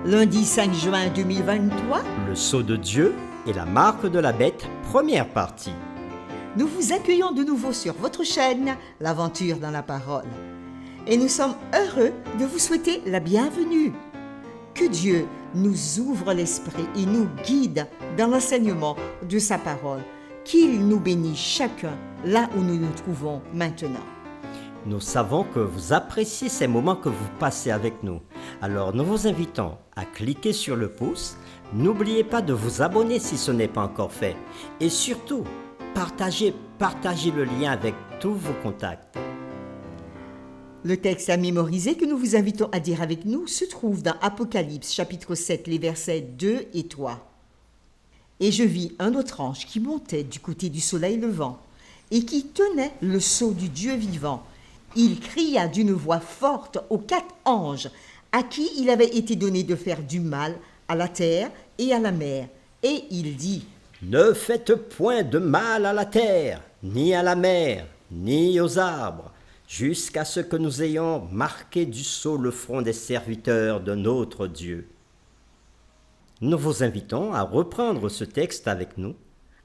Lundi 5 juin 2023, Le sceau de Dieu et la marque de la bête, première partie. nous vous accueillons de nouveau sur votre chaîne, l'Aventure dans la Parole. Et nous sommes heureux de vous souhaiter la bienvenue. Que Dieu nous ouvre l'esprit et nous guide dans l'enseignement de sa parole. Qu'il nous bénisse chacun là où nous nous trouvons maintenant. Nous savons que vous appréciez ces moments que vous passez avec nous. Alors nous vous invitons à cliquer sur le pouce. N'oubliez pas de vous abonner si ce n'est pas encore fait. Et surtout, partagez le lien avec tous vos contacts. Le texte à mémoriser que nous vous invitons à dire avec nous se trouve dans Apocalypse chapitre 7, les versets 2 et 3. Et je vis un autre ange qui montait du côté du soleil levant et qui tenait le sceau du Dieu vivant. Il cria d'une voix forte aux 4 anges à qui il avait été donné de faire du mal à la terre et à la mer. Et il dit : Ne faites point de mal à la terre, ni à la mer, ni aux arbres, jusqu'à ce que nous ayons marqué du sceau le front des serviteurs de notre Dieu. Nous vous invitons à reprendre ce texte avec nous.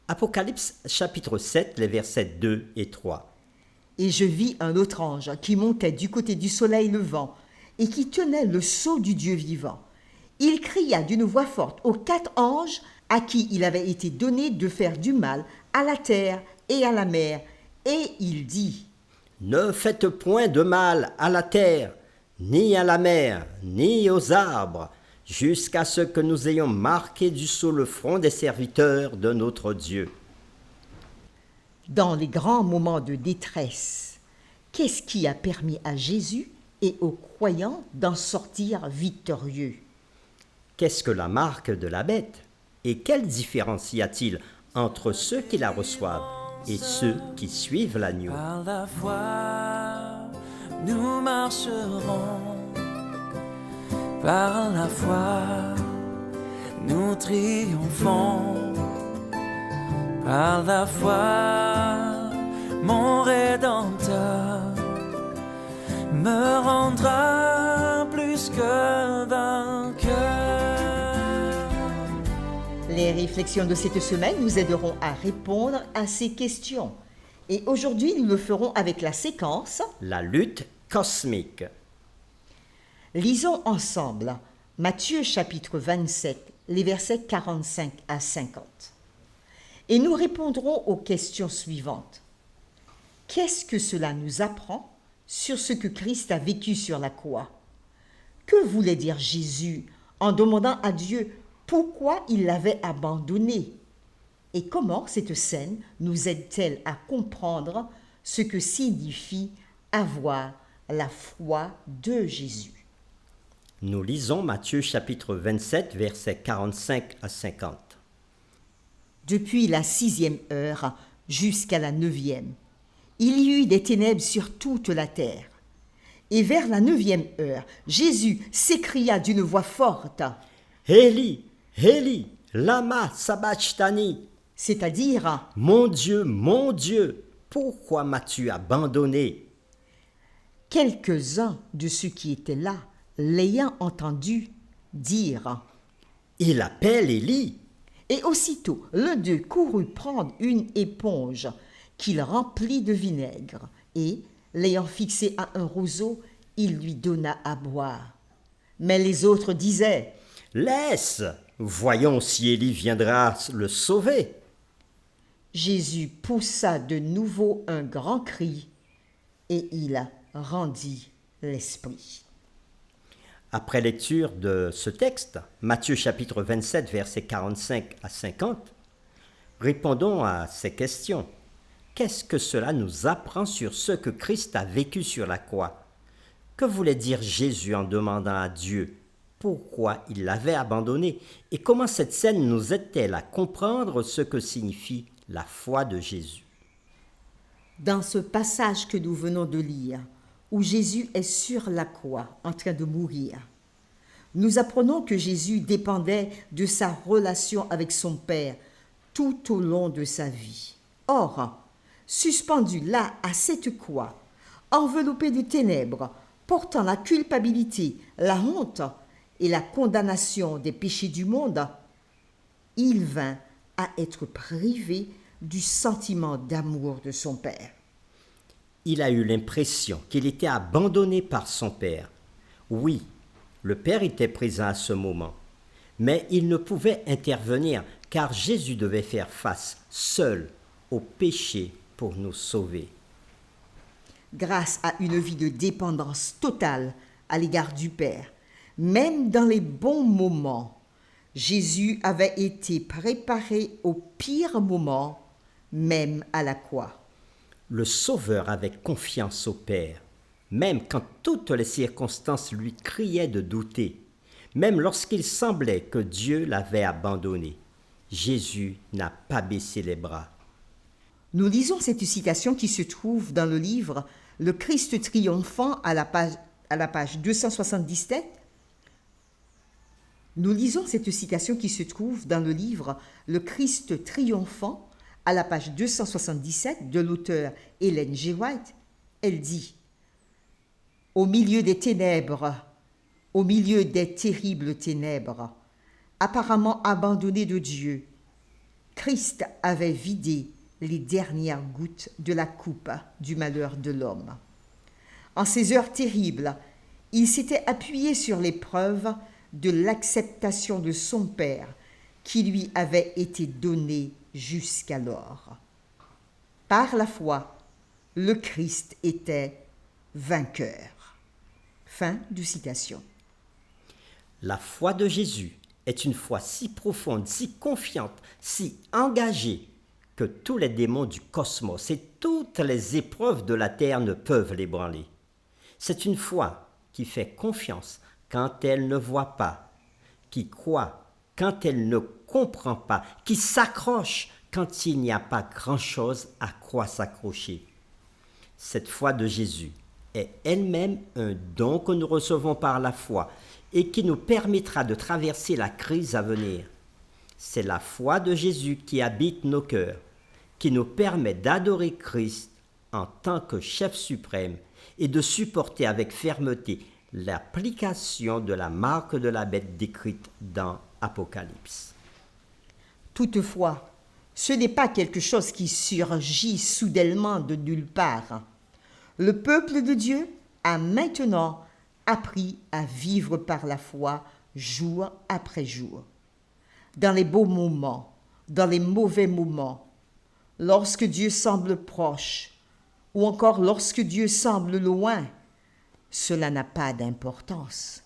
Apocalypse chapitre 7, les versets 2 et 3. Et je vis un autre ange qui montait du côté du soleil levant et qui tenait le sceau du Dieu vivant. Il cria d'une voix forte aux 4 anges à qui il avait été donné de faire du mal à la terre et à la mer. Et il dit : Ne faites point de mal à la terre, ni à la mer, ni aux arbres, jusqu'à ce que nous ayons marqué du sceau le front des serviteurs de notre Dieu. Dans les grands moments de détresse, qu'est-ce qui a permis à Jésus et aux croyants d'en sortir victorieux ? Qu'est-ce que la marque de la bête? Et quelle différence y a-t-il entre ceux qui la reçoivent et ceux qui suivent l'agneau? Par la foi, nous marcherons. Par la foi, nous triomphons. Par la foi, mon Rédempteur me rendra plus que vainqueur. Les réflexions de cette semaine nous aideront à répondre à ces questions. Et aujourd'hui, nous le ferons avec la séquence La lutte cosmique. Lisons ensemble Matthieu chapitre 27, les versets 45 à 50. Et nous répondrons aux questions suivantes. Qu'est-ce que cela nous apprend sur ce que Christ a vécu sur la croix? Que voulait dire Jésus en demandant à Dieu pourquoi il l'avait abandonné? Et comment cette scène nous aide-t-elle à comprendre ce que signifie avoir la foi de Jésus? Nous lisons Matthieu chapitre 27, versets 45 à 50. Depuis la 6e heure jusqu'à la 9e, il y eut des ténèbres sur toute la terre. Et vers la 9e heure, Jésus s'écria d'une voix forte, Élie, Élie, lama sabachthani, c'est-à-dire mon Dieu, pourquoi m'as-tu abandonné? quelques-uns de ceux qui étaient là, l'ayant entendu, dirent. Il appelle Élie. Et aussitôt, l'un d'eux courut prendre une éponge qu'il remplit de vinaigre, et, l'ayant fixée à un roseau, il lui donna à boire. Mais les autres disaient : Laisse, voyons si Élie viendra le sauver. Jésus poussa de nouveau un grand cri, et il rendit l'esprit. Après lecture de ce texte, Matthieu chapitre 27, versets 45 à 50, répondons à ces questions. Qu'est-ce que cela nous apprend sur ce que Christ a vécu sur la croix? Que voulait dire Jésus en demandant à Dieu pourquoi il l'avait abandonné? Et comment cette scène nous aide-t-elle à comprendre ce que signifie la foi de Jésus? Dans ce passage que nous venons de lire, où Jésus est sur la croix en train de mourir, nous apprenons que Jésus dépendait de sa relation avec son Père tout au long de sa vie. Or, suspendu là à cette croix, enveloppé de ténèbres, portant la culpabilité, la honte et la condamnation des péchés du monde, il vint à être privé du sentiment d'amour de son Père. Il a eu l'impression qu'il était abandonné par son Père. Oui, le Père était présent à ce moment, mais il ne pouvait intervenir car Jésus devait faire face seul au péché pour nous sauver. Grâce à une vie de dépendance totale à l'égard du Père, même dans les bons moments, Jésus avait été préparé au pire moment, même à la croix. Le Sauveur avait confiance au Père, même quand toutes les circonstances lui criaient de douter, même lorsqu'il semblait que Dieu l'avait abandonné. Jésus n'a pas baissé les bras. Nous lisons cette citation qui se trouve dans le livre « Le Christ triomphant » à la page 277. Nous lisons cette citation qui se trouve dans le livre « Le Christ triomphant » à la page 277 de l'auteur Ellen G. White. Elle dit « Au milieu des ténèbres, au milieu des terribles ténèbres, apparemment abandonné de Dieu, Christ avait vidé les dernières gouttes de la coupe du malheur de l'homme. En ces heures terribles, il s'était appuyé sur l'épreuve de l'acceptation de son Père qui lui avait été donnée jusqu'alors. Par la foi, le Christ était vainqueur. » Fin de citation. La foi de Jésus est une foi si profonde, si confiante, si engagée que tous les démons du cosmos et toutes les épreuves de la terre ne peuvent l'ébranler. C'est une foi qui fait confiance quand elle ne voit pas, qui croit quand elle ne comprend pas, qui s'accroche quand il n'y a pas grand-chose à quoi s'accrocher. Cette foi de Jésus est elle-même un don que nous recevons par la foi et qui nous permettra de traverser la crise à venir. C'est la foi de Jésus qui habite nos cœurs, qui nous permet d'adorer Christ en tant que chef suprême et de supporter avec fermeté l'application de la marque de la bête décrite dans Apocalypse. Toutefois, ce n'est pas quelque chose qui surgit soudainement de nulle part. Le peuple de Dieu a maintenant appris à vivre par la foi jour après jour. Dans les beaux moments, dans les mauvais moments, lorsque Dieu semble proche ou encore lorsque Dieu semble loin, cela n'a pas d'importance.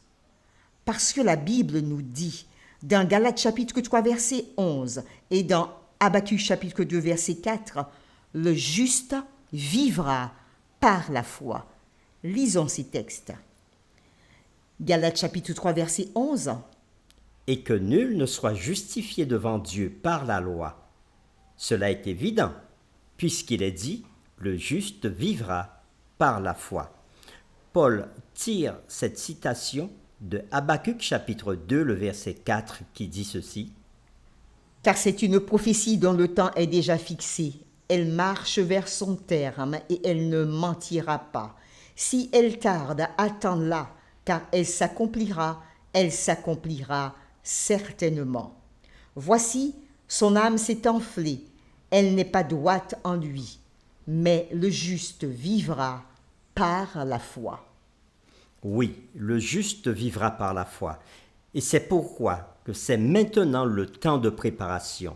Parce que la Bible nous dit, dans Galates chapitre 3 verset 11 et dans Habacuc chapitre 2 verset 4, « Le juste vivra par la foi ». Lisons ces textes. Galates chapitre 3 verset 11. « Et que nul ne soit justifié devant Dieu par la loi. Cela est évident, puisqu'il est dit, le juste vivra par la foi. » Paul tire cette citation de Habacuc chapitre 2, le verset 4, qui dit ceci. « Car c'est une prophétie dont le temps est déjà fixé. Elle marche vers son terme et elle ne mentira pas. Si elle tarde, attends-la, car elle s'accomplira certainement. Voici, son âme s'est enflée, elle n'est pas droite en lui, mais le juste vivra par la foi. » Oui, le juste vivra par la foi. Et c'est pourquoi que c'est maintenant le temps de préparation.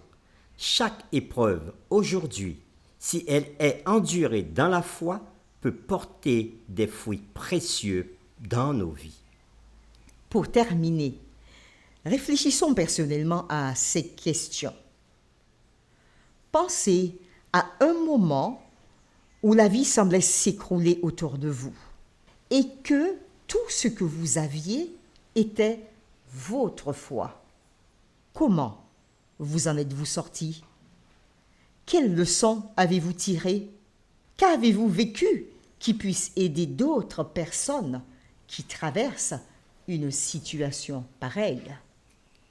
Chaque épreuve aujourd'hui, si elle est endurée dans la foi, peut porter des fruits précieux dans nos vies. Pour terminer, réfléchissons personnellement à ces questions. Pensez à un moment où la vie semblait s'écrouler autour de vous et que tout ce que vous aviez était votre foi. Comment vous en êtes-vous sorti? Quelles leçons avez-vous tirées? Qu'avez-vous vécu qui puisse aider d'autres personnes qui traversent une situation pareille?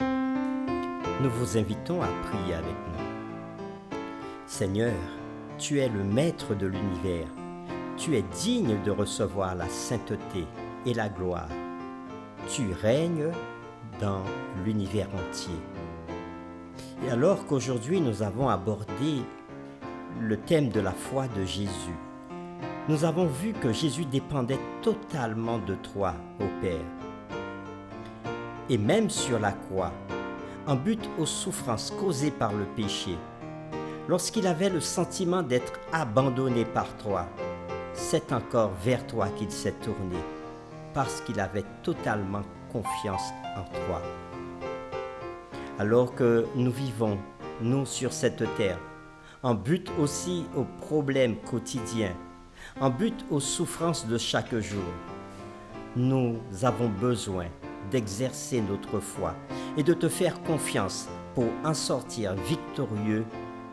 Nous vous invitons à prier avec nous. Seigneur, tu es le maître de l'univers. Tu es digne de recevoir la sainteté et la gloire. tu règnes dans l'univers entier. Et alors qu'aujourd'hui nous avons abordé le thème de la foi de Jésus, nous avons vu que Jésus dépendait totalement de toi, ô Père. Et même sur la croix, en but aux souffrances causées par le péché, lorsqu'il avait le sentiment d'être abandonné par toi, c'est encore vers toi qu'il s'est tourné, parce qu'il avait totalement confiance en toi. Alors que nous vivons, nous, sur cette terre, en but aussi aux problèmes quotidiens, en but aux souffrances de chaque jour, nous avons besoin d'exercer notre foi et de te faire confiance pour en sortir victorieux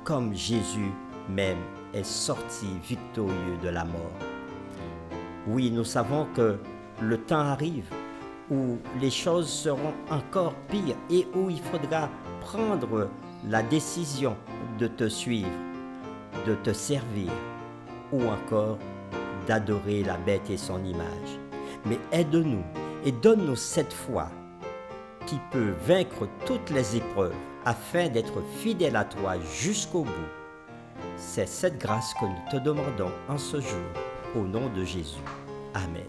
comme Jésus même est sorti victorieux de la mort. Oui, nous savons que le temps arrive où les choses seront encore pires et où il faudra prendre la décision de te suivre, de te servir ou encore d'adorer la bête et son image. Mais aide-nous et donne-nous cette foi qui peut vaincre toutes les épreuves afin d'être fidèle à toi jusqu'au bout. C'est cette grâce que nous te demandons en ce jour, au nom de Jésus. Amen.